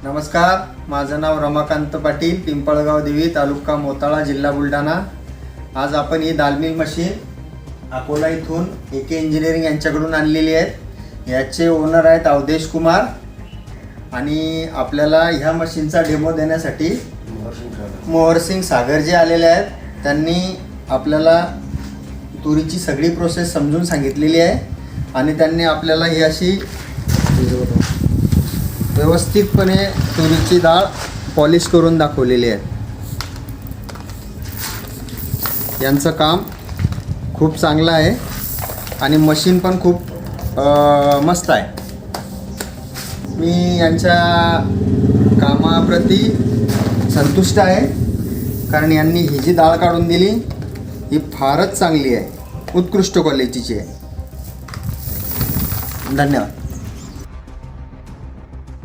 नमस्कार, माझं नाव रमाकांत पाटील, पिंपळगाव देवी, तालुका मोताळा, जिल्हा बुलढाणा। आज आपण ही दाल मिल मशीन अकोला इथून AK इंजिनिअरिंग यांच्याकडून आणलेली आहे। याचे ओनर आहेत अवधेश कुमार आणि आपल्याला ह्या मशीनचा डेमो देण्यासाठी मोहरसिंग सागर जे आलेले आहेत त्यांनी आपल्याला तुरीची सगळी प्रोसेस समजून सांगितलेली आहे आणि त्यांनी आपल्याला ही अशी व्यवस्थितपणे तुरीची डाळ पॉलिश करून दाखवलेली आहे। यांचं काम खूप चांगलं आहे आणि मशीन पण खूप मस्त आहे। मी यांच्या कामाप्रती संतुष्ट आहे, कारण यांनी ही जी डाळ काढून दिली ही फारच चांगली आहे, उत्कृष्ट क्वालिटीची आहे। धन्यवाद।